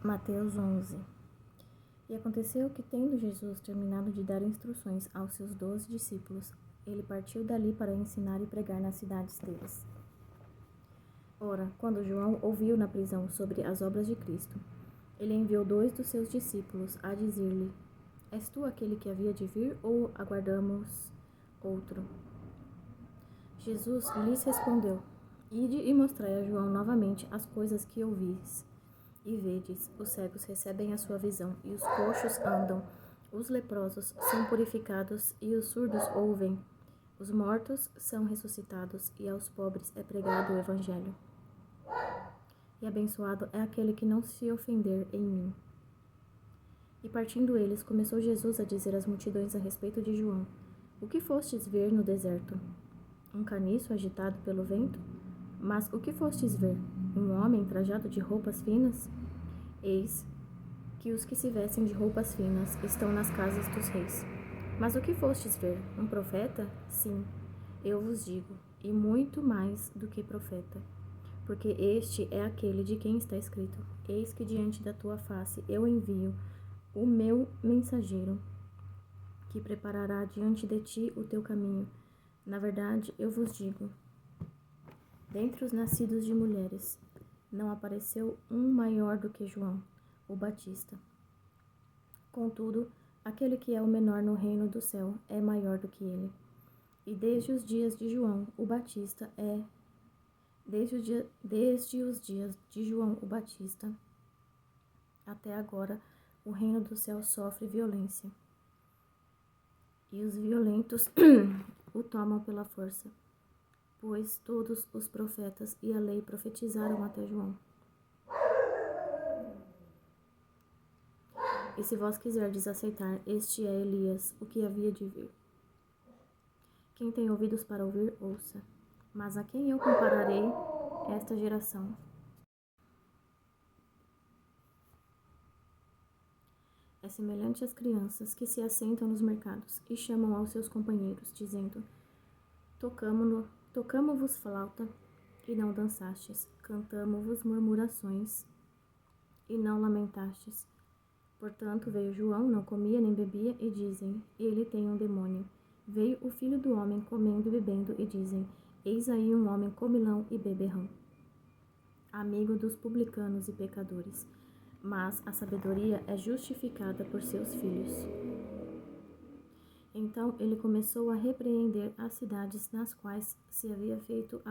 Mateus 11. E aconteceu que, tendo Jesus terminado de dar instruções aos seus 12 discípulos, ele partiu dali para ensinar e pregar nas cidades deles. Ora, quando João ouviu na prisão sobre as obras de Cristo, ele enviou 2 dos seus discípulos a dizer-lhe: És tu aquele que havia de vir, ou aguardamos outro? Jesus lhes respondeu: Ide e mostrai a João novamente as coisas que ouvis e vedes: os cegos recebem a sua visão, e os coxos andam, os leprosos são purificados, e os surdos ouvem, os mortos são ressuscitados, e aos pobres é pregado o evangelho. E abençoado é aquele que não se ofender em mim. E partindo eles, começou Jesus a dizer às multidões a respeito de João: O que fostes ver no deserto? Um caniço agitado pelo vento? Mas o que fostes ver? Um homem trajado de roupas finas? Eis que os que se vestem de roupas finas estão nas casas dos reis. Mas o que fostes ver? Um profeta? Sim, eu vos digo, e muito mais do que profeta. Porque este é aquele de quem está escrito: Eis que diante da tua face eu envio o meu mensageiro, que preparará diante de ti o teu caminho. Na verdade, eu vos digo, dentre os nascidos de mulheres, não apareceu um maior do que João, o Batista. Contudo, aquele que é o menor no reino do céu é maior do que ele. E desde os dias de João, o Batista desde os dias de João o Batista até agora, o reino do céu sofre violência, e os violentos o tomam pela força, pois todos os profetas e a lei profetizaram até João. E se vós quiserdes aceitar, este é Elias, o que havia de vir. Quem tem ouvidos para ouvir, ouça. Mas a quem eu compararei esta geração? É semelhante às crianças que se assentam nos mercados e chamam aos seus companheiros, dizendo: Tocamo-vos flauta, e não dançastes, cantamo-vos murmurações, e não lamentastes. Portanto, veio João, não comia nem bebia, e dizem: Ele tem um demônio. Veio o Filho do Homem comendo e bebendo, e dizem: Eis aí um homem comilão e beberrão, amigo dos publicanos e pecadores. Mas a sabedoria é justificada por seus filhos. Então ele começou a repreender as cidades nas quais se havia feito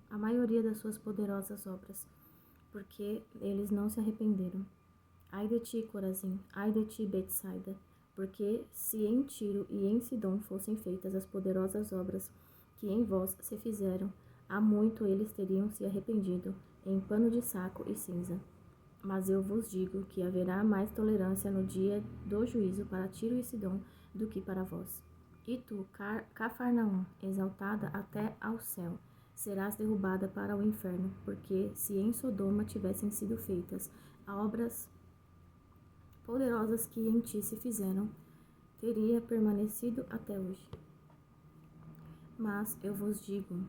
a maioria das suas poderosas obras, porque eles não se arrependeram. Ai de ti, Corazim, ai de ti, Betsaida, porque se em Tiro e em Sidom fossem feitas as poderosas obras que em vós se fizeram, há muito eles teriam se arrependido em pano de saco e cinza. Mas eu vos digo que haverá mais tolerância no dia do juízo para Tiro e Sidom do que para vós. E tu, Cafarnaum, exaltada até ao céu, serás derrubada para o inferno, porque se em Sodoma tivessem sido feitas obras poderosas que em ti se fizeram, teria permanecido até hoje. Mas eu vos digo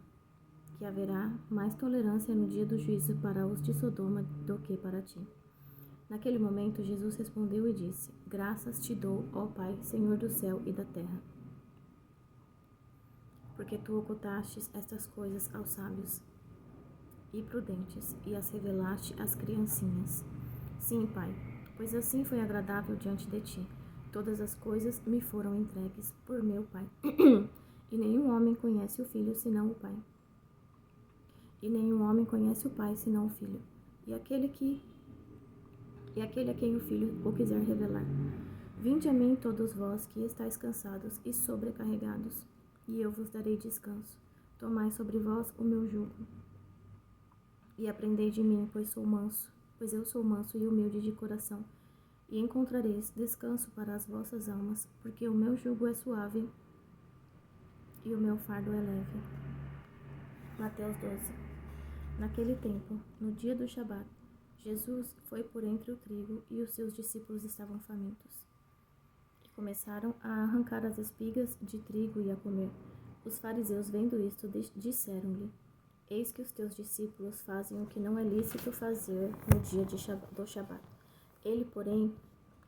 que haverá mais tolerância no dia do juízo para os de Sodoma do que para ti. Naquele momento, Jesus respondeu e disse: Graças te dou, ó Pai, Senhor do céu e da terra, porque tu ocultastes estas coisas aos sábios e prudentes e as revelaste às criancinhas. Sim, Pai, pois assim foi agradável diante de ti. Todas as coisas me foram entregues por meu Pai. E nenhum homem conhece o Filho senão o Pai. E nenhum homem conhece o Pai senão o Filho, e aquele a quem o Filho o quiser revelar. Vinde a mim todos vós que estáis cansados e sobrecarregados, e eu vos darei descanso. Tomai sobre vós o meu jugo, e aprendei de mim, pois eu sou manso e humilde de coração, e encontrareis descanso para as vossas almas, porque o meu jugo é suave e o meu fardo é leve. Mateus 12. Naquele tempo, no dia do Shabat, Jesus foi por entre o trigo e os seus discípulos estavam famintos. E começaram a arrancar as espigas de trigo e a comer. Os fariseus, vendo isto, disseram-lhe: Eis que os teus discípulos fazem o que não é lícito fazer no dia do Shabat. Ele, porém,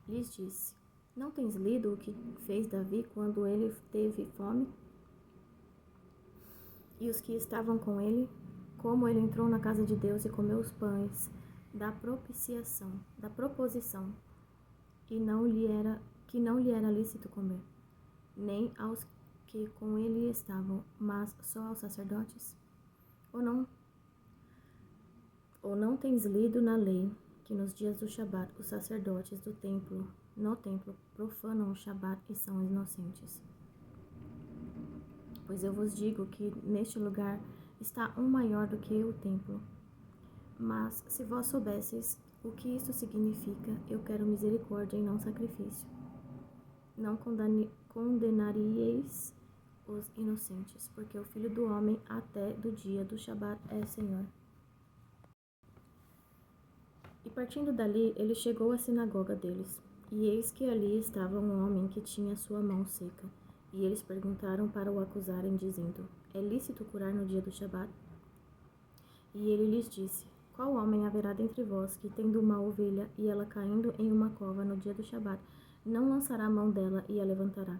lhes disse: Não tens lido o que fez Davi quando ele teve fome? E os que estavam com ele, como ele entrou na casa de Deus e comeu os pães da proposição, e que não lhe era lícito comer, nem aos que com ele estavam, mas só aos sacerdotes? Ou não tens lido na lei que nos dias do Shabat os sacerdotes no templo profanam o Shabat e são inocentes? Pois eu vos digo que neste lugar está um maior do que o templo. Mas se vós soubesseis o que isto significa, eu quero misericórdia e não sacrifício, não condenaríeis os inocentes, porque o Filho do Homem até do dia do Shabat é Senhor. E partindo dali, ele chegou à sinagoga deles, e eis que ali estava um homem que tinha sua mão seca. E eles perguntaram para o acusarem, dizendo: É lícito curar no dia do Shabat? E ele lhes disse: Qual homem haverá dentre vós que, tendo uma ovelha e ela caindo em uma cova no dia do Shabat, não lançará a mão dela e a levantará?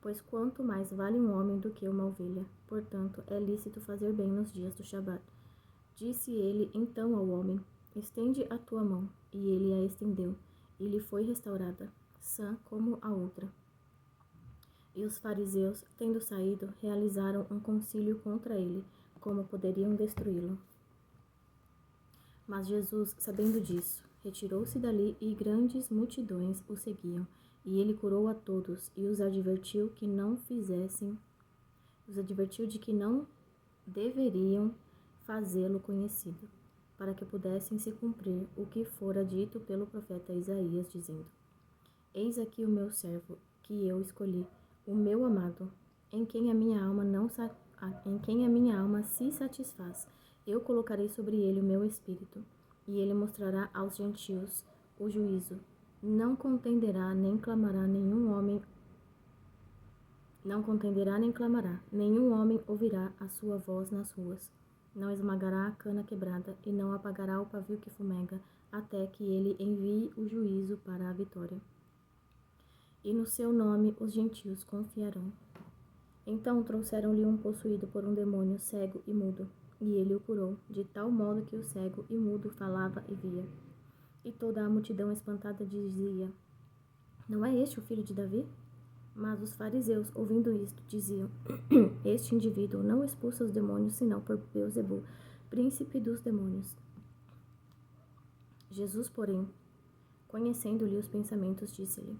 Pois quanto mais vale um homem do que uma ovelha, portanto, é lícito fazer bem nos dias do Shabat. Disse ele então ao homem: Estende a tua mão. E ele a estendeu, e lhe foi restaurada, sã como a outra. E os fariseus, tendo saído, realizaram um concílio contra ele, como poderiam destruí-lo. Mas Jesus, sabendo disso, retirou-se dali e grandes multidões o seguiam. E ele curou a todos e os advertiu de que não deveriam fazê-lo conhecido, para que pudessem se cumprir o que fora dito pelo profeta Isaías, dizendo: Eis aqui o meu servo, que eu escolhi, o meu amado, em quem a minha alma se satisfaz. Eu colocarei sobre ele o meu espírito, e ele mostrará aos gentios o juízo. Não contenderá nem clamará, nenhum homem ouvirá a sua voz nas ruas. Não esmagará a cana quebrada, e não apagará o pavio que fumega, até que ele envie o juízo para a vitória. E no seu nome os gentios confiarão. Então trouxeram-lhe um possuído por um demônio, cego e mudo, e ele o curou, de tal modo que o cego e mudo falava e via. E toda a multidão espantada dizia: Não é este o filho de Davi? Mas os fariseus, ouvindo isto, diziam: Este indivíduo não expulsa os demônios, senão por Beelzebul, príncipe dos demônios. Jesus, porém, conhecendo-lhe os pensamentos, disse-lhe: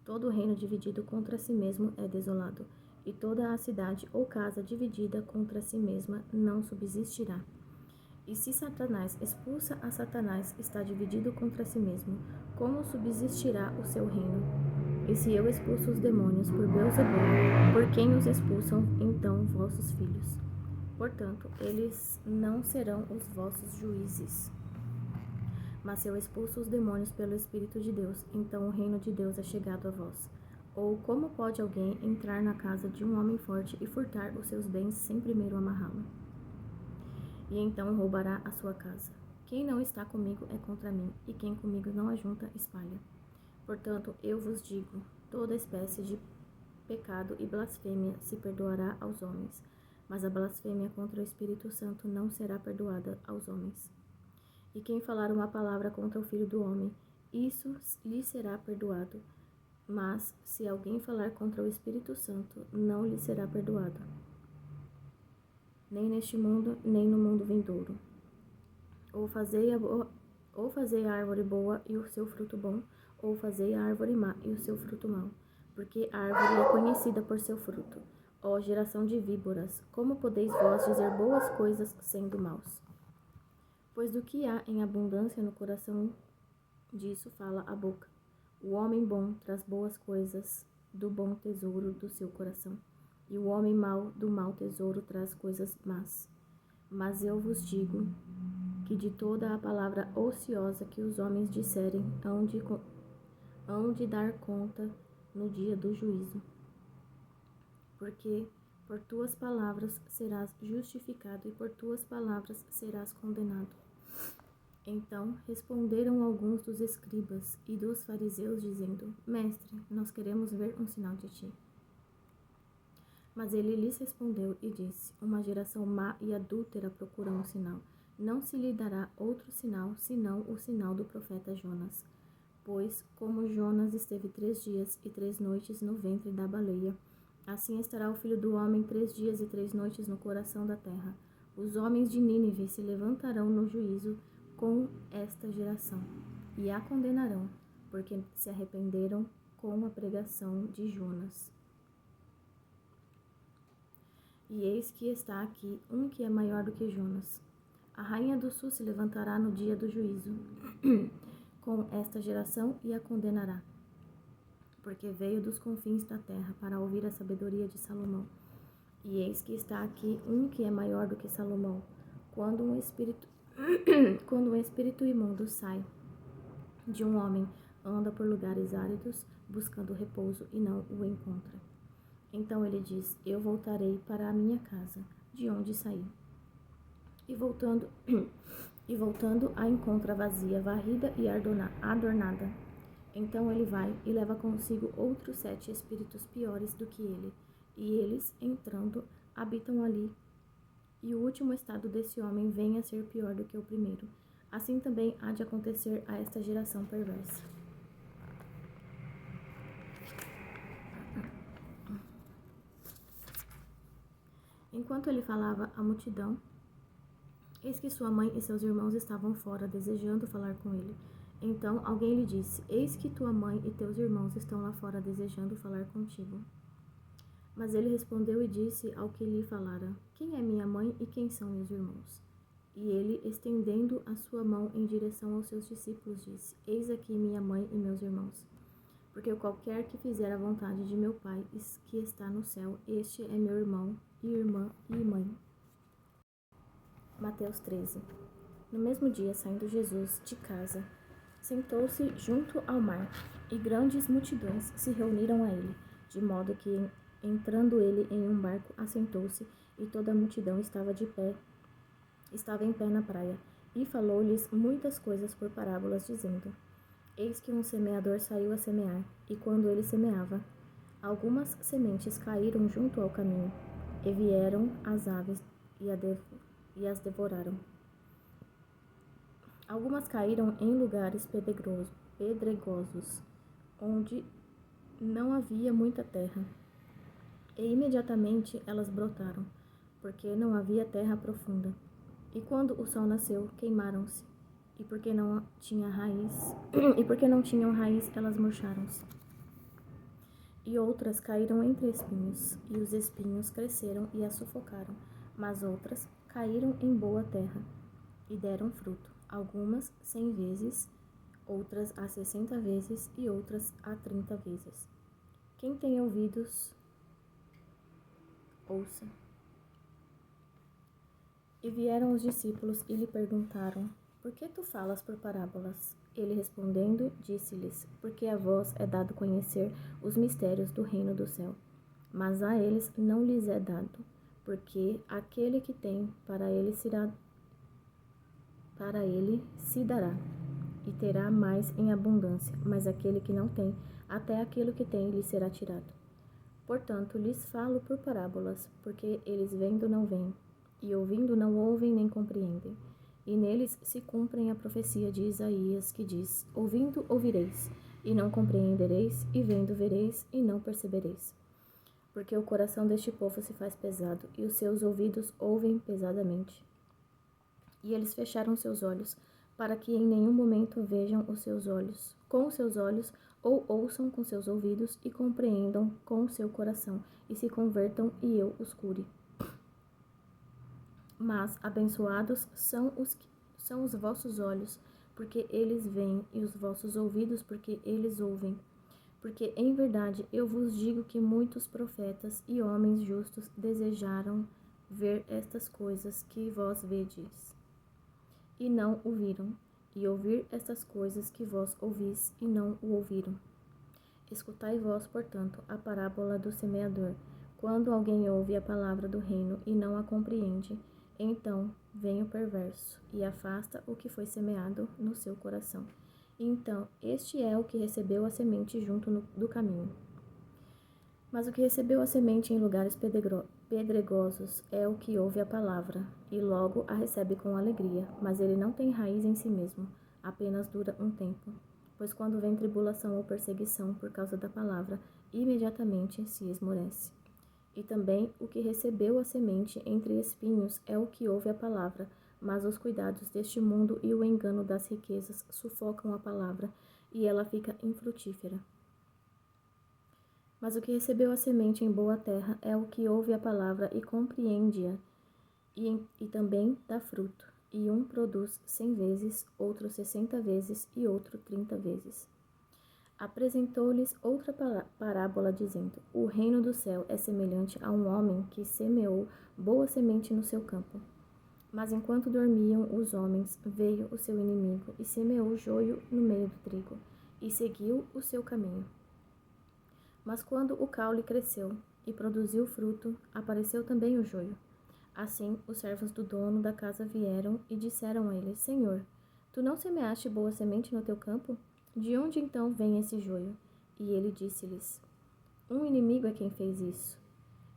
Todo reino dividido contra si mesmo é desolado, e toda a cidade ou casa dividida contra si mesma não subsistirá. E se Satanás expulsa a Satanás, está dividido contra si mesmo, como subsistirá o seu reino? E se eu expulso os demônios por Beelzebul, por quem os expulsam então vossos filhos? Portanto, eles não serão os vossos juízes. Mas se eu expulso os demônios pelo Espírito de Deus, então o reino de Deus é chegado a vós. Ou como pode alguém entrar na casa de um homem forte e furtar os seus bens sem primeiro amarrá-lo? E então roubará a sua casa. Quem não está comigo é contra mim, e quem comigo não ajunta, espalha. Portanto, eu vos digo, toda espécie de pecado e blasfêmia se perdoará aos homens, mas a blasfêmia contra o Espírito Santo não será perdoada aos homens. E quem falar uma palavra contra o Filho do Homem, isso lhe será perdoado. Mas, se alguém falar contra o Espírito Santo, não lhe será perdoado, nem neste mundo, nem no mundo vindouro. Ou fazei a árvore boa e o seu fruto bom, ou fazei a árvore má e o seu fruto mau, porque a árvore é conhecida por seu fruto. Ó geração de víboras, como podeis vós dizer boas coisas sendo maus? Pois do que há em abundância no coração, disso fala a boca. O homem bom traz boas coisas do bom tesouro do seu coração, e o homem mau do mau tesouro traz coisas más. Mas eu vos digo que de toda a palavra ociosa que os homens disserem, hão de dar conta no dia do juízo. Porque por tuas palavras serás justificado e por tuas palavras serás condenado. Então responderam alguns dos escribas e dos fariseus, dizendo: Mestre, nós queremos ver um sinal de ti. Mas ele lhes respondeu e disse: Uma geração má e adúltera procura um sinal. Não se lhe dará outro sinal, senão o sinal do profeta Jonas. Pois, como Jonas esteve 3 dias e 3 noites no ventre da baleia, assim estará o Filho do Homem 3 dias e 3 noites no coração da terra. Os homens de Nínive se levantarão no juízo com esta geração, e a condenarão, porque se arrependeram com a pregação de Jonas. E eis que está aqui um que é maior do que Jonas. A rainha do sul se levantará no dia do juízo com esta geração e a condenará, porque veio dos confins da terra para ouvir a sabedoria de Salomão. E eis que está aqui um que é maior do que Salomão. Quando um espírito imundo sai de um homem, anda por lugares áridos, buscando repouso, e não o encontra. Então ele diz: Eu voltarei para a minha casa, de onde saí. E voltando, a encontra vazia, varrida e adornada. Então ele vai e leva consigo outros 7 espíritos piores do que ele, e eles, entrando, habitam ali. E o último estado desse homem vem a ser pior do que o primeiro. Assim também há de acontecer a esta geração perversa. Enquanto ele falava à multidão, eis que sua mãe e seus irmãos estavam fora, desejando falar com ele. Então alguém lhe disse: Eis que tua mãe e teus irmãos estão lá fora, desejando falar contigo. Mas ele respondeu e disse ao que lhe falara: Quem é minha mãe e quem são meus irmãos? E ele, estendendo a sua mão em direção aos seus discípulos, disse: Eis aqui minha mãe e meus irmãos. Porque qualquer que fizer a vontade de meu Pai, que está no céu, este é meu irmão, e irmã e mãe. Mateus 13. No mesmo dia, saindo Jesus de casa, sentou-se junto ao mar, e grandes multidões se reuniram a ele, de modo que, entrando ele em um barco, assentou-se, e toda a multidão estava em pé na praia, e falou-lhes muitas coisas por parábolas, dizendo: Eis que um semeador saiu a semear, e quando ele semeava, algumas sementes caíram junto ao caminho, e vieram as aves e as devoraram. Algumas caíram em lugares pedregosos, onde não havia muita terra, e imediatamente elas brotaram, porque não havia terra profunda. E quando o sol nasceu, queimaram-se, e porque não tinham raiz, elas murcharam-se. E outras caíram entre espinhos, e os espinhos cresceram e as sufocaram. Mas outras caíram em boa terra, e deram fruto, algumas 100 vezes, outras a 60 vezes, e outras a 30 vezes. Quem tem ouvidos, ouça. E vieram os discípulos e lhe perguntaram: Por que tu falas por parábolas? Ele respondendo, disse-lhes: Porque a vós é dado conhecer os mistérios do reino do céu, mas a eles não lhes é dado, porque aquele que tem, para ele se dará, e terá mais em abundância, mas aquele que não tem, até aquilo que tem lhe será tirado. Portanto, lhes falo por parábolas, porque eles vendo não veem, e ouvindo não ouvem nem compreendem. E neles se cumprem a profecia de Isaías, que diz: Ouvindo ouvireis, e não compreendereis, e vendo vereis, e não percebereis. Porque o coração deste povo se faz pesado, e os seus ouvidos ouvem pesadamente. E eles fecharam seus olhos, para que em nenhum momento vejam com os seus olhos, ou ouçam com seus ouvidos, e compreendam com o seu coração, e se convertam, e eu os cure. Mas abençoados são os vossos olhos, porque eles veem, e os vossos ouvidos, porque eles ouvem. Porque em verdade eu vos digo que muitos profetas e homens justos desejaram ver estas coisas que vós vedes, e não o viram, e ouvir estas coisas que vós ouvis, e não o ouviram. Escutai vós, portanto, a parábola do semeador. Quando alguém ouve a palavra do reino e não a compreende, então vem o perverso e afasta o que foi semeado no seu coração. Então, este é o que recebeu a semente junto do caminho. Mas o que recebeu a semente em lugares pedregosos é o que ouve a palavra, e logo a recebe com alegria, mas ele não tem raiz em si mesmo, apenas dura um tempo. Pois quando vem tribulação ou perseguição por causa da palavra, imediatamente se esmorece. E também o que recebeu a semente entre espinhos é o que ouve a palavra, mas os cuidados deste mundo e o engano das riquezas sufocam a palavra, e ela fica infrutífera. Mas o que recebeu a semente em boa terra é o que ouve a palavra e compreende-a, e também dá fruto. E um produz 100 vezes, outro 60 vezes e outro 30 vezes. Apresentou-lhes outra parábola, dizendo: O reino do céu é semelhante a um homem que semeou boa semente no seu campo. Mas enquanto dormiam os homens, veio o seu inimigo e semeou joio no meio do trigo, e seguiu o seu caminho. Mas quando o caule cresceu e produziu fruto, apareceu também o joio. Assim, os servos do dono da casa vieram e disseram a ele: Senhor, tu não semeaste boa semente no teu campo? De onde então vem esse joio? E ele disse-lhes: Um inimigo é quem fez isso.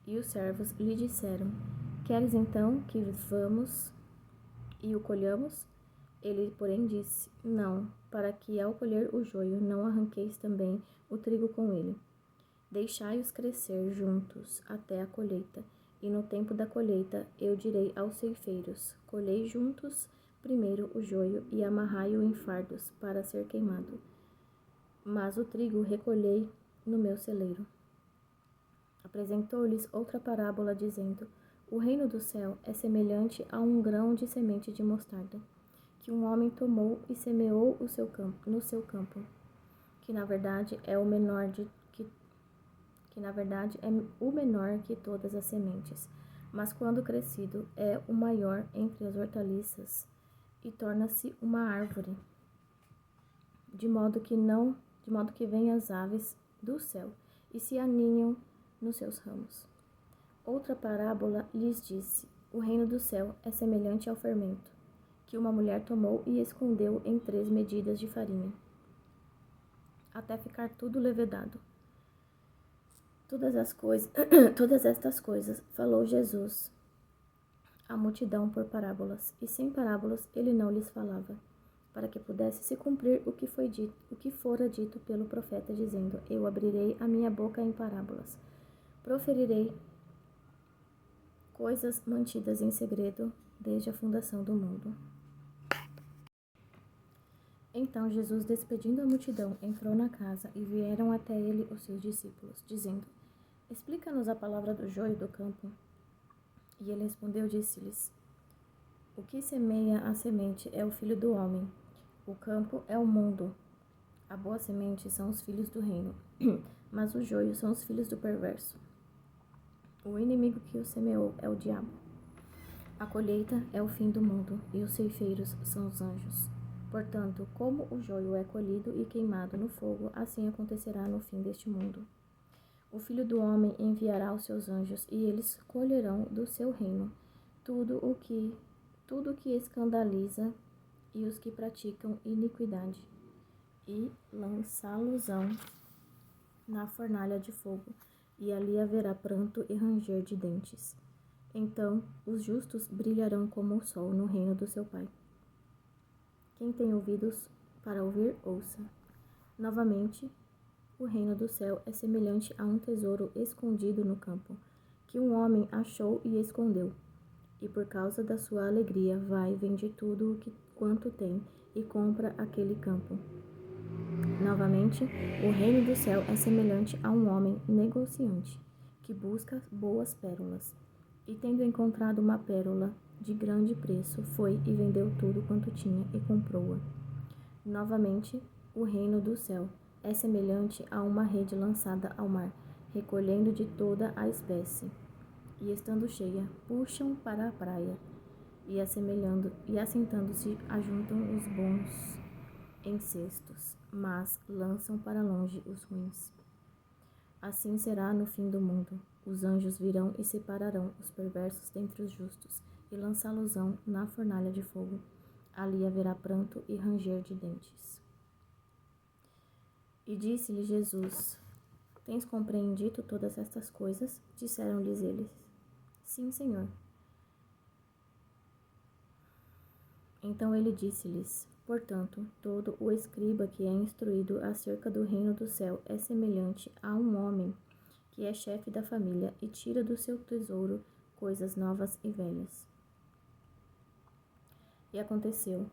E os servos lhe disseram: Queres então que vamos e o colhamos? Ele, porém, disse: Não, para que ao colher o joio não arranqueis também o trigo com ele. Deixai-os crescer juntos até a colheita, e no tempo da colheita eu direi aos ceifeiros: Colhei juntos primeiro o joio e amarrai-o em fardos para ser queimado, mas o trigo recolhei no meu celeiro. Apresentou-lhes outra parábola, dizendo: O reino do céu é semelhante a um grão de semente de mostarda, que um homem tomou e semeou no seu campo, que na verdade é o menor que todas as sementes, mas quando crescido é o maior entre as hortaliças e torna-se uma árvore, de modo que vêm as aves do céu e se aninham nos seus ramos. Outra parábola lhes disse: O reino do céu é semelhante ao fermento, que uma mulher tomou e escondeu em 3 medidas de farinha, até ficar tudo levedado. Todas estas coisas falou Jesus à multidão por parábolas, e sem parábolas ele não lhes falava, para que pudesse se cumprir o que fora dito pelo profeta, dizendo: Eu abrirei a minha boca em parábolas, proferirei coisas mantidas em segredo desde a fundação do mundo. Então Jesus, despedindo a multidão, entrou na casa e vieram até ele os seus discípulos, dizendo: Explica-nos a palavra do joio do campo. E ele respondeu, disse-lhes: O que semeia a semente é o filho do homem. O campo é o mundo. A boa semente são os filhos do reino, mas o joio são os filhos do perverso. O inimigo que o semeou é o diabo. A colheita é o fim do mundo, e os ceifeiros são os anjos. Portanto, como o joio é colhido e queimado no fogo, assim acontecerá no fim deste mundo. O Filho do Homem enviará os seus anjos, e eles colherão do seu reino tudo o que escandaliza e os que praticam iniquidade, e lançá-los-ão na fornalha de fogo, e ali haverá pranto e ranger de dentes. Então os justos brilharão como o sol no reino do seu Pai. Quem tem ouvidos para ouvir, ouça. Novamente, o reino do céu é semelhante a um tesouro escondido no campo, que um homem achou e escondeu. E por causa da sua alegria vai, vende tudo quanto tem e compra aquele campo. Novamente, o reino do céu é semelhante a um homem negociante, que busca boas pérolas. E tendo encontrado uma pérola de grande preço, foi e vendeu tudo quanto tinha e comprou-a. Novamente, o reino do céu é semelhante a uma rede lançada ao mar, recolhendo de toda a espécie. E estando cheia, puxam para a praia, e assentando-se, ajuntam os bons em cestos, mas lançam para longe os ruins. Assim será no fim do mundo. Os anjos virão e separarão os perversos dentre os justos, e lançá-los-ão na fornalha de fogo. Ali haverá pranto e ranger de dentes. E disse-lhe Jesus: Tens compreendido todas estas coisas? Disseram-lhes eles: Sim, Senhor. Então ele disse-lhes: Portanto, todo o escriba que é instruído acerca do reino do céu é semelhante a um homem que é chefe da família e tira do seu tesouro coisas novas e velhas. E aconteceu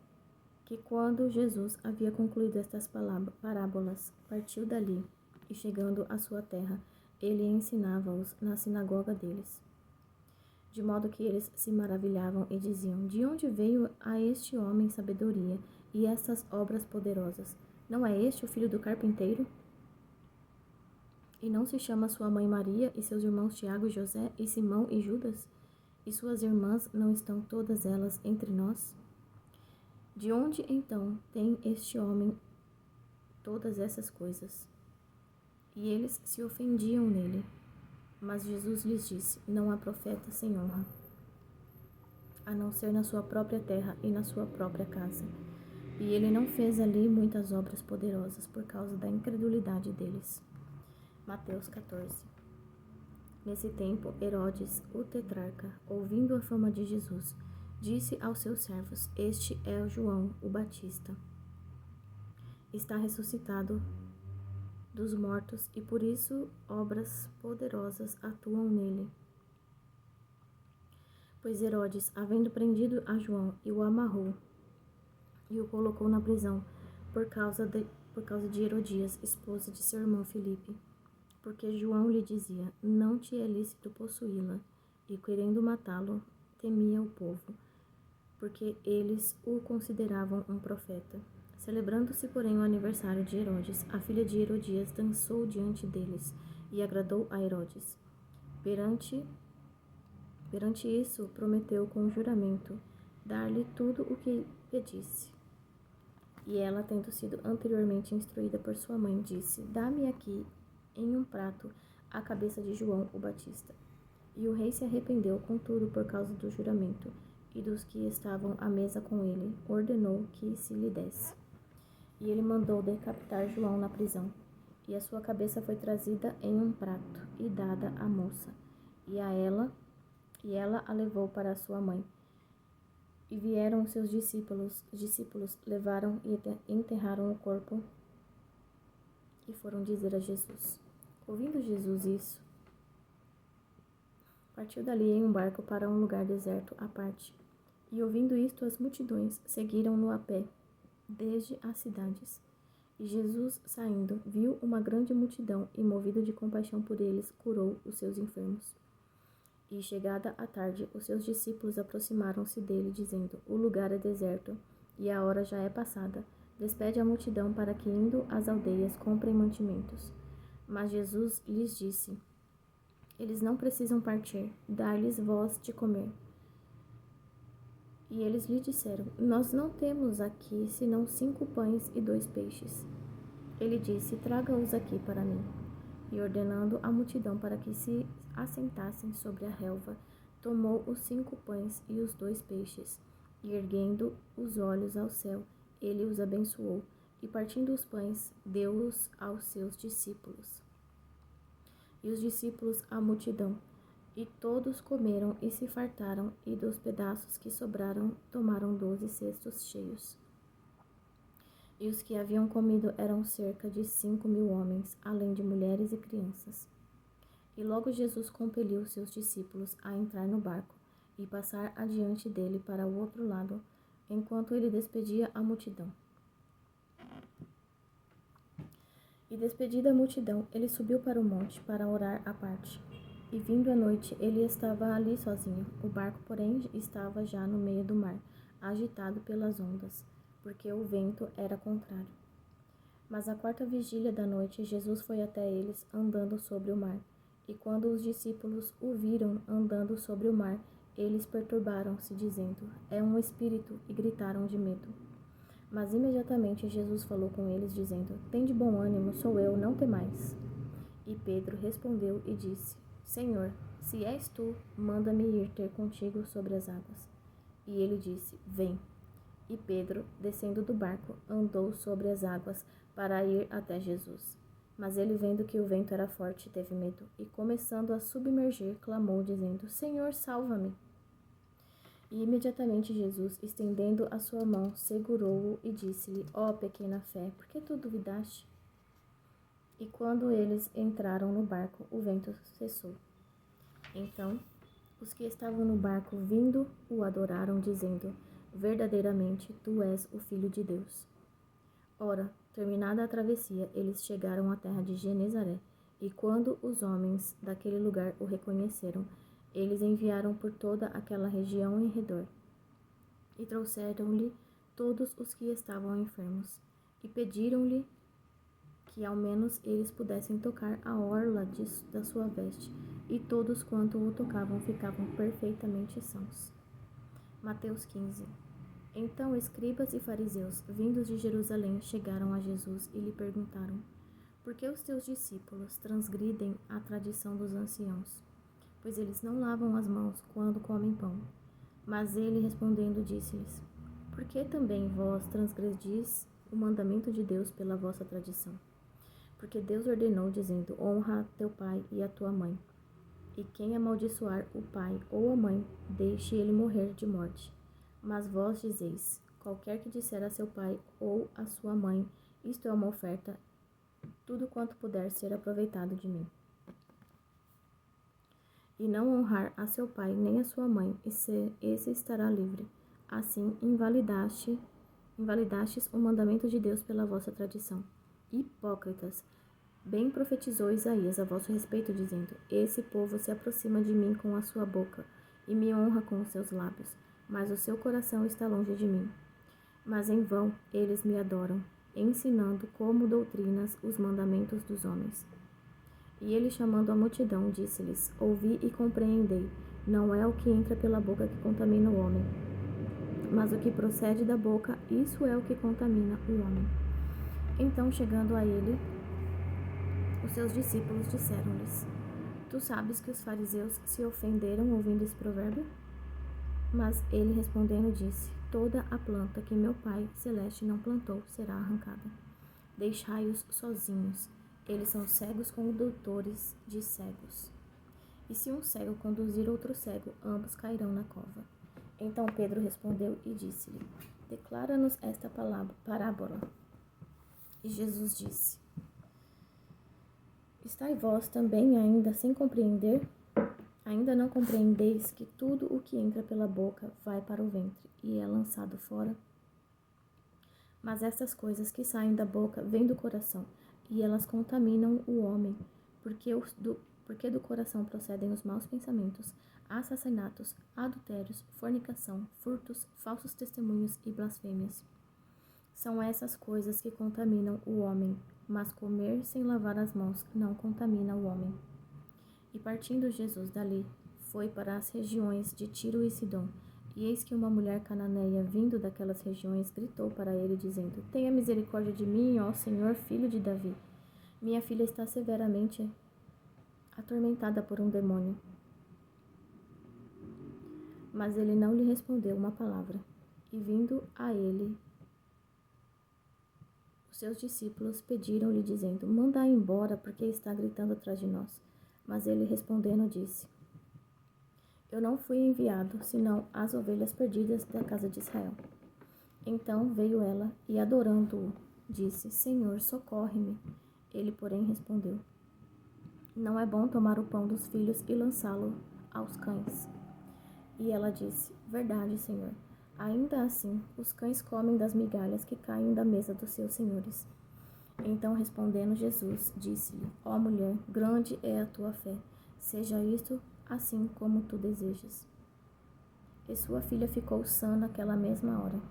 que, quando Jesus havia concluído estas parábolas, partiu dali, e chegando à sua terra, ele ensinava-os na sinagoga deles. De modo que eles se maravilhavam e diziam: De onde veio a este homem sabedoria e estas obras poderosas? Não é este o filho do carpinteiro? E não se chama sua mãe Maria, e seus irmãos Tiago e José, e Simão e Judas? E suas irmãs não estão todas elas entre nós? De onde, então, tem este homem todas essas coisas? E eles se ofendiam nele. Mas Jesus lhes disse: Não há profeta sem honra, a não ser na sua própria terra e na sua própria casa. E ele não fez ali muitas obras poderosas por causa da incredulidade deles. Mateus 14. Nesse tempo, Herodes, o tetrarca, ouvindo a fama de Jesus, disse aos seus servos: Este é o João, o Batista. Está ressuscitado dos mortos, e por isso obras poderosas atuam nele. Pois Herodes, havendo prendido a João, e o amarrou, e o colocou na prisão, por causa de Herodias, esposa de seu irmão Filipe. Porque João lhe dizia: Não te é lícito possuí-la, e querendo matá-lo, temia o povo, porque eles o consideravam um profeta. Celebrando-se, porém, o aniversário de Herodes, a filha de Herodias dançou diante deles, e agradou a Herodes. Perante isso, prometeu com juramento dar-lhe tudo o que pedisse. E ela, tendo sido anteriormente instruída por sua mãe, disse: Dá-me aqui, em um prato, a cabeça de João o Batista. E o rei se arrependeu, contudo, por causa do juramento, e dos que estavam à mesa com ele, ordenou que se lhe desse. E ele mandou decapitar João na prisão. E a sua cabeça foi trazida em um prato e dada à moça. E ela a levou para a sua mãe. E vieram os seus discípulos, levaram e enterraram o corpo e foram dizer a Jesus. Ouvindo Jesus isso, partiu dali em um barco para um lugar deserto à parte. E ouvindo isto, as multidões seguiram-no a pé, desde as cidades. E Jesus, saindo, viu uma grande multidão e, movido de compaixão por eles, curou os seus enfermos. E, chegada a tarde, os seus discípulos aproximaram-se dele, dizendo: O lugar é deserto, e a hora já é passada. Despede a multidão para que, indo às aldeias, comprem mantimentos. Mas Jesus lhes disse: Eles não precisam partir, dai-lhes vós de comer. E eles lhe disseram: Nós não temos aqui senão 5 pães e 2 peixes. Ele disse: Traga-os aqui para mim. E ordenando a multidão para que se assentassem sobre a relva, tomou os 5 pães e os 2 peixes, e erguendo os olhos ao céu, ele os abençoou, e partindo os pães, deu-os aos seus discípulos. E os discípulos à multidão. E todos comeram e se fartaram, e dos pedaços que sobraram tomaram 12 cestos cheios. E os que haviam comido eram cerca de 5.000 homens, além de mulheres e crianças. E logo Jesus compeliu seus discípulos a entrar no barco e passar adiante dele para o outro lado, enquanto ele despedia a multidão. E despedida a multidão, ele subiu para o monte para orar à parte. E vindo a noite, ele estava ali sozinho. O barco, porém, estava já no meio do mar, agitado pelas ondas, porque o vento era contrário. Mas à 4ª vigília da noite, Jesus foi até eles, andando sobre o mar. E quando os discípulos o viram andando sobre o mar, eles perturbaram-se, dizendo: É um espírito, e gritaram de medo. Mas imediatamente Jesus falou com eles, dizendo: Tende bom ânimo, sou eu, não temais. E Pedro respondeu e disse: Senhor, Se és tu, manda-me ir ter contigo sobre as águas. E ele disse: Vem. E Pedro, descendo do barco, andou sobre as águas para ir até Jesus. Mas ele, vendo que o vento era forte, teve medo, e começando a submergir, clamou, dizendo: Senhor, salva-me. E imediatamente Jesus, estendendo a sua mão, segurou-o e disse-lhe: Ó pequena fé, por que tu duvidaste? E quando eles entraram no barco, o vento cessou. Então, os que estavam no barco, vindo, o adoraram, dizendo: Verdadeiramente, tu és o Filho de Deus. Ora, terminada a travessia, eles chegaram à terra de Genezaré, e quando os homens daquele lugar o reconheceram, eles enviaram por toda aquela região em redor, e trouxeram-lhe todos os que estavam enfermos, e pediram-lhe que ao menos eles pudessem tocar a orla da sua veste, e todos quanto o tocavam ficavam perfeitamente sãos. Mateus 15. Então escribas e fariseus, vindos de Jerusalém, chegaram a Jesus e lhe perguntaram: Por que os teus discípulos transgridem a tradição dos anciãos? Pois eles não lavam as mãos quando comem pão. Mas ele, respondendo, disse-lhes: Por que também vós transgredis o mandamento de Deus pela vossa tradição? Porque Deus ordenou, dizendo: Honra a teu pai e a tua mãe. E quem amaldiçoar o pai ou a mãe, deixe ele morrer de morte. Mas vós dizeis: Qualquer que disser a seu pai ou a sua mãe, isto é uma oferta, tudo quanto puder ser aproveitado de mim. E não honrar a seu pai nem a sua mãe, esse estará livre. Assim invalidastes o mandamento de Deus pela vossa tradição. Hipócritas, bem profetizou Isaías a vosso respeito, dizendo: Esse povo se aproxima de mim com a sua boca e me honra com os seus lábios, mas o seu coração está longe de mim. Mas em vão eles me adoram, ensinando como doutrinas os mandamentos dos homens. E ele, chamando a multidão, disse-lhes: Ouvi e compreendei, não é o que entra pela boca que contamina o homem, mas o que procede da boca, isso é o que contamina o homem. Então, chegando a ele, os seus discípulos disseram-lhes: Tu sabes que os fariseus se ofenderam ouvindo esse provérbio? Mas ele, respondendo, disse: Toda a planta que meu Pai Celeste não plantou será arrancada. Deixai-os sozinhos. Eles são cegos condutores de cegos. E se um cego conduzir outro cego, ambos cairão na cova. Então Pedro respondeu e disse-lhe: Declara-nos esta parábola. E Jesus disse: Estai vós também ainda sem compreender? Ainda não compreendeis que tudo o que entra pela boca vai para o ventre e é lançado fora? Mas estas coisas que saem da boca vêm do coração, e elas contaminam o homem, porque do coração procedem os maus pensamentos, assassinatos, adultérios, fornicação, furtos, falsos testemunhos e blasfêmias. São essas coisas que contaminam o homem, mas comer sem lavar as mãos não contamina o homem. E partindo Jesus dali, foi para as regiões de Tiro e Sidom. E eis que uma mulher cananeia, vindo daquelas regiões, gritou para ele, dizendo: Tenha misericórdia de mim, ó Senhor, filho de Davi. Minha filha está severamente atormentada por um demônio. Mas ele não lhe respondeu uma palavra. E vindo a ele, os seus discípulos pediram-lhe, dizendo: Manda-a embora, porque está gritando atrás de nós. Mas ele, respondendo, disse: Eu não fui enviado, senão às ovelhas perdidas da casa de Israel. Então veio ela e, adorando-o, disse: Senhor, socorre-me. Ele, porém, respondeu: Não é bom tomar o pão dos filhos e lançá-lo aos cães. E ela disse: Verdade, Senhor. Ainda assim, os cães comem das migalhas que caem da mesa dos seus senhores. Então, respondendo Jesus, disse-lhe: Ó mulher, grande é a tua fé. Seja isto assim como tu desejas. E sua filha ficou sã naquela mesma hora.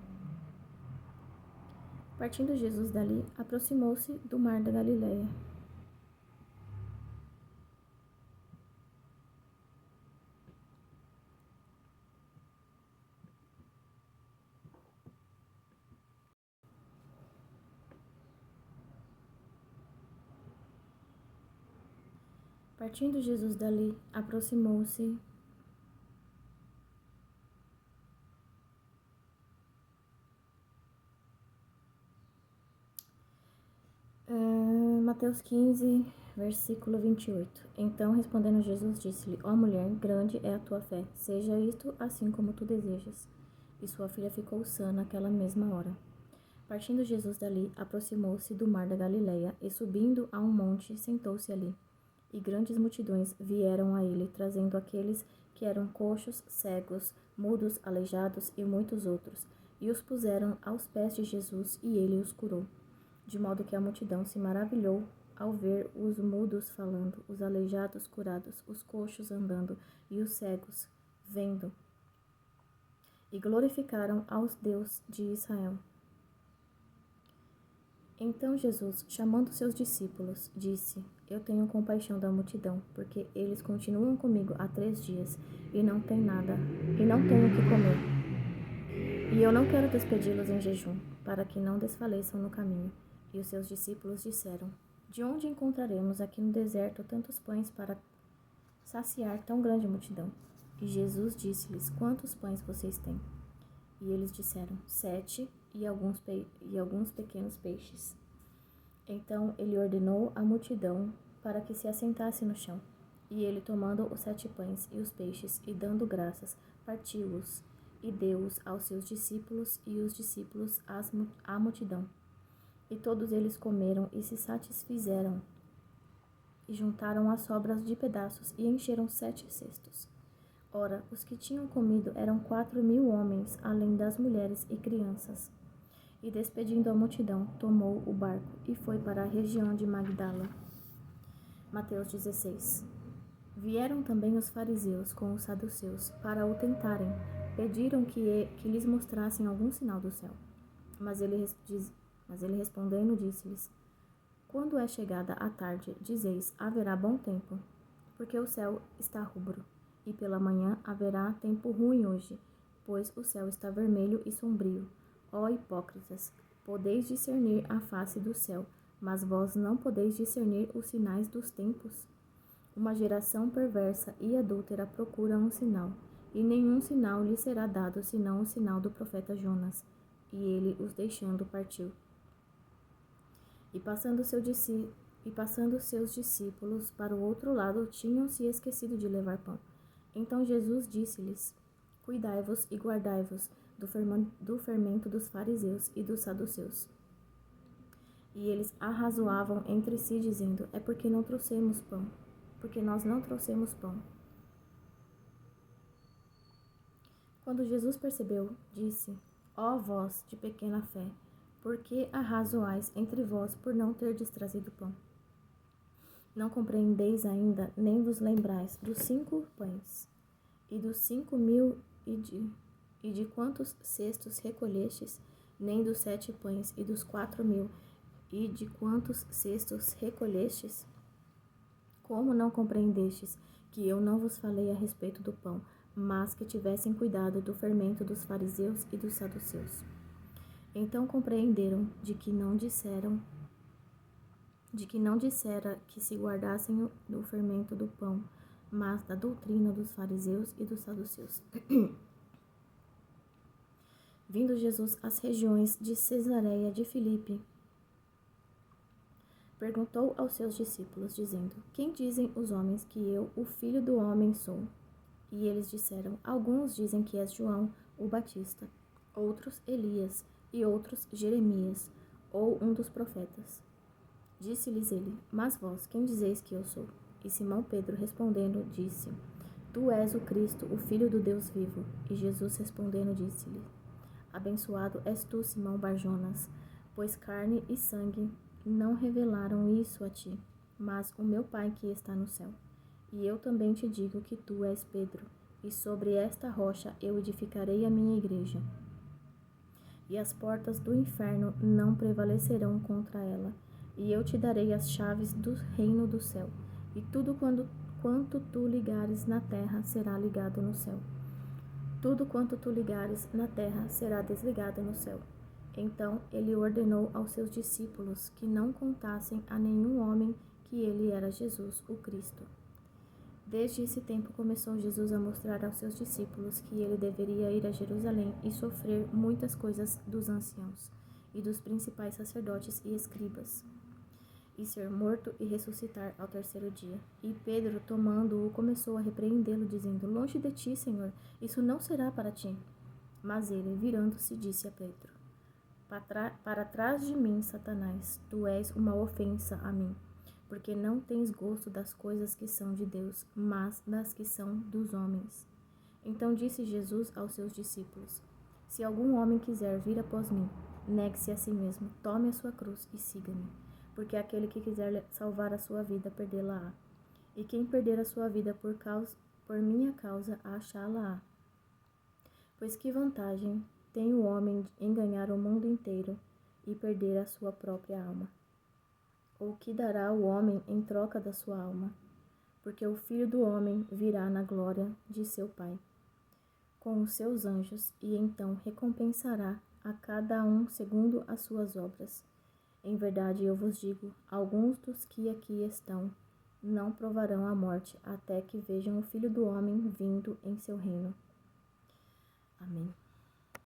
Partindo Jesus dali, aproximou-se do mar da Galileia. Partindo Jesus dali, aproximou-se Mateus 15, versículo 28. Então, respondendo Jesus, disse-lhe: Ó mulher, grande é a tua fé, seja isto assim como tu desejas. E sua filha ficou sã naquela mesma hora. Partindo Jesus dali, aproximou-se do mar da Galileia, e subindo a um monte, sentou-se ali. E grandes multidões vieram a ele, trazendo aqueles que eram coxos, cegos, mudos, aleijados e muitos outros, e os puseram aos pés de Jesus, e ele os curou. De modo que a multidão se maravilhou ao ver os mudos falando, os aleijados curados, os coxos andando e os cegos vendo, e glorificaram ao Deus de Israel. Então Jesus, chamando seus discípulos, disse: Eu tenho compaixão da multidão, porque eles continuam comigo há 3 dias e não têm nada, e não têm o que comer. E eu não quero despedi-los em jejum, para que não desfaleçam no caminho. E os seus discípulos disseram: De onde encontraremos aqui no deserto tantos pães para saciar tão grande multidão? E Jesus disse-lhes: Quantos pães vocês têm? E eles disseram: 7, e alguns pequenos peixes. Então ele ordenou à multidão para que se assentasse no chão. E ele, tomando os 7 pães e os peixes, e dando graças, partiu-os, e deu-os aos seus discípulos, e os discípulos à multidão. E todos eles comeram e se satisfizeram, e juntaram as sobras de pedaços, e encheram 7 cestos. Ora, os que tinham comido eram 4.000 homens, além das mulheres e crianças. E despedindo a multidão, tomou o barco e foi para a região de Magdala. Mateus 16. Vieram também os fariseus com os saduceus para o tentarem. Pediram que lhes mostrassem algum sinal do céu. Mas ele respondendo disse-lhes: Quando é chegada a tarde, dizeis, haverá bom tempo, porque o céu está rubro, e pela manhã haverá tempo ruim hoje, pois o céu está vermelho e sombrio. Ó hipócritas, podeis discernir a face do céu, mas vós não podeis discernir os sinais dos tempos? Uma geração perversa e adúltera procura um sinal, e nenhum sinal lhe será dado senão o sinal do profeta Jonas. E ele, os deixando, partiu. E passando seus discípulos para o outro lado, tinham se esquecido de levar pão. Então Jesus disse-lhes: Cuidai-vos e guardai-vos do fermento dos fariseus e dos saduceus. E eles arrazoavam entre si, dizendo: É porque nós não trouxemos pão. Quando Jesus percebeu, disse: Ó vós de pequena fé, por que arrazoais entre vós por não terdes trazido pão? Não compreendeis ainda, nem vos lembrais dos 5 pães, e dos 5.000, e de quantos cestos recolhestes, nem dos 7 pães, e dos 4.000, e de quantos cestos recolhestes? Como não compreendestes que eu não vos falei a respeito do pão, mas que tivessem cuidado do fermento dos fariseus e dos saduceus? Então compreenderam de que não dissera que se guardassem do fermento do pão, mas da doutrina dos fariseus e dos saduceus. Vindo Jesus às regiões de Cesareia de Filipe, perguntou aos seus discípulos, dizendo: Quem dizem os homens que eu, o Filho do Homem, sou? E eles disseram: Alguns dizem que és João, o Batista, outros Elias, e outros Jeremias, ou um dos profetas. Disse-lhes ele: Mas vós, quem dizeis que eu sou? E Simão Pedro respondendo, disse: Tu és o Cristo, o Filho do Deus vivo. E Jesus respondendo disse-lhe: Abençoado és tu, Simão Barjonas, pois carne e sangue não revelaram isso a ti, mas o meu Pai que está no céu. E eu também te digo que tu és Pedro, e sobre esta rocha eu edificarei a minha igreja. E as portas do inferno não prevalecerão contra ela. E eu te darei as chaves do reino do céu. E tudo quanto tu ligares na terra será ligado no céu. Tudo quanto tu ligares na terra será desligado no céu. Então ele ordenou aos seus discípulos que não contassem a nenhum homem que ele era Jesus, o Cristo. Desde esse tempo começou Jesus a mostrar aos seus discípulos que ele deveria ir a Jerusalém e sofrer muitas coisas dos anciãos e dos principais sacerdotes e escribas, e ser morto e ressuscitar ao terceiro dia. E Pedro, tomando-o, começou a repreendê-lo, dizendo: Longe de ti, Senhor, isso não será para ti. Mas ele, virando-se, disse a Pedro: Para trás de mim, Satanás, tu és uma ofensa a mim, porque não tens gosto das coisas que são de Deus, mas das que são dos homens. Então disse Jesus aos seus discípulos: Se algum homem quiser vir após mim, negue-se a si mesmo, tome a sua cruz e siga-me. Porque aquele que quiser salvar a sua vida, perdê-la-á. E quem perder a sua vida por minha causa, achá-la-á. Pois que vantagem tem o homem em ganhar o mundo inteiro e perder a sua própria alma? Ou que dará o homem em troca da sua alma? Porque o Filho do Homem virá na glória de seu Pai, com os seus anjos, e então recompensará a cada um segundo as suas obras. Em verdade, eu vos digo, alguns dos que aqui estão não provarão a morte até que vejam o Filho do Homem vindo em seu reino. Amém.